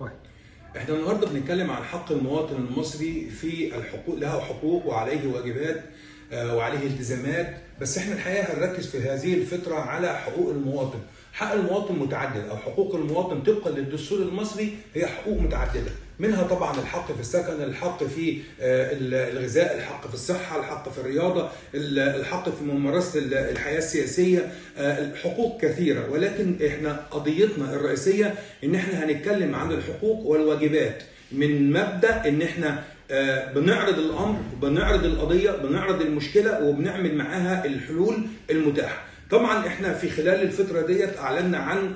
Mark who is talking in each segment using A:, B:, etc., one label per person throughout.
A: طيب، احنا النهارده بنتكلم عن حق المواطن المصري في الحقوق، له حقوق وعليه واجبات وعليه التزامات. بس احنا الحقيقه هنركز في هذه الفتره على حقوق المواطن. حق المواطن متعدد، او حقوق المواطن طبقا للدستور المصري هي حقوق متعدده، منها طبعا الحق في السكن، الحق في الغذاء، الحق في الصحه، الحق في الرياضه، الحق في ممارسه الحياه السياسيه. حقوق كثيره، ولكن احنا قضيتنا الرئيسيه ان احنا هنتكلم عن الحقوق والواجبات من مبدا ان احنا بنعرض الامر، بنعرض القضيه، بنعرض المشكله، وبنعمل معاها الحلول المتاحه. طبعا احنا في خلال الفتره ديت اعلنا عن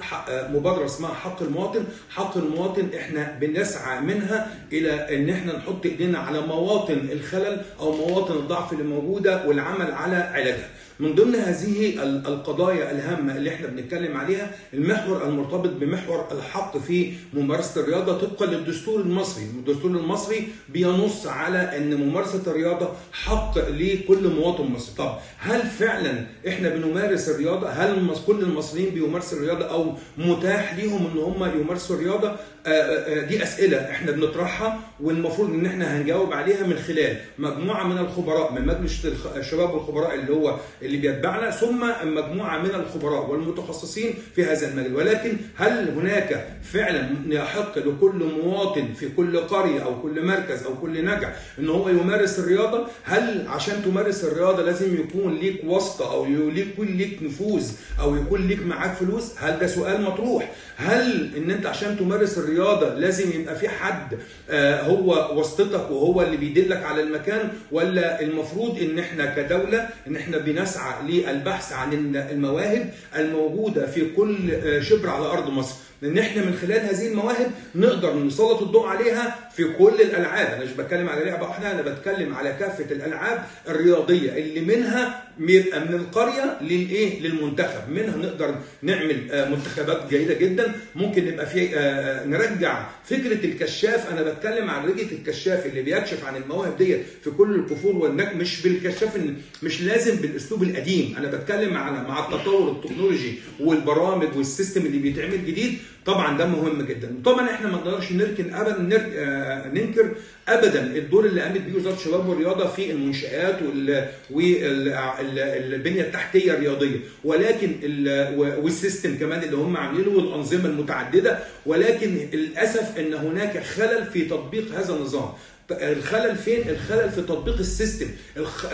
A: مبادره اسمها حق المواطن. حق المواطن احنا بنسعى منها الى ان احنا نحط ايدينا على مواطن الخلل او مواطن الضعف اللي موجوده والعمل على علاجها. من ضمن هذه القضايا الهامه اللي احنا بنتكلم عليها المحور المرتبط بمحور الحق في ممارسه الرياضه طبقا للدستور المصري. الدستور المصري بينص على ان ممارسه الرياضه حق لكل مواطن مصري. طب هل فعلا احنا بنمارس الرياضه؟ هل كل المصريين بيمارسوا الرياضه او متاح ليهم ان هم يمارسوا الرياضه؟ دي اسئله احنا بنطرحها، والمفروض ان احنا هنجاوب عليها من خلال مجموعه من الخبراء من مجلس الشباب والخبراء اللي بيتبعنا، ثم مجموعه من الخبراء والمتخصصين في هذا المجال. ولكن هل هناك فعلا يحق لكل مواطن في كل قريه او كل مركز او كل نجع ان هو يمارس الرياضه؟ هل عشان تمارس الرياضه لازم يكون ليك واسطه او يكون ليك نفوذ او يكون ليك معاك فلوس؟ هل ده سؤال مطروح؟ هل ان انت عشان تمارس الرياضه لازم يبقى في حد هو واسطتك وهو اللي بيدلك على المكان؟ ولا المفروض ان احنا كدوله ان احنا بنسعى للبحث عن المواهب الموجوده في كل شبر على ارض مصر، لان احنا من خلال هذه المواهب نقدر نسلط الضوء عليها في كل الالعاب. انا مش بتكلم على لعبه واحده، انا بتكلم على كافه الالعاب الرياضيه اللي منها بيبقى من القريه للمنتخب. منها نقدر نعمل منتخبات جيده جدا. ممكن نبقى في نرجع فكره الكشاف. انا بتكلم عن رجل الكشاف اللي بيكشف عن المواهب ديت في كل الكفور والنجم، مش بالكشاف، مش لازم بالاسلوب القديم. انا بتكلم مع التطور التكنولوجي والبرامج والسيستم اللي بيتعمل جديد. طبعا ده مهم جدا. طبعا احنا ما نقدرش ننكر ابدا الدور اللي قامت بيه وزاره الشباب والرياضه في المنشآت والبنيه التحتيه الرياضيه، ولكن والسيستم كمان اللي هم عاملينه والانظمه المتعدده. ولكن للاسف ان هناك خلل في تطبيق هذا النظام. الخلل فين؟ الخلل في تطبيق السيستم،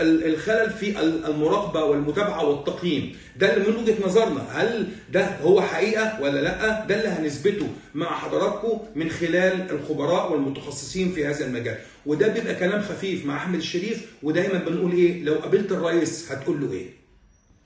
A: الخلل في المراقبه والمتابعه والتقييم. ده اللي من وجهه نظرنا. هل ده هو حقيقه ولا لا؟ ده اللي هنثبته مع حضراتكم من خلال الخبراء والمتخصصين في هذا المجال. وده بيبقى كلام خفيف مع احمد الشريف، ودايما بنقول ايه؟ لو قابلت الرئيس هتقول له ايه؟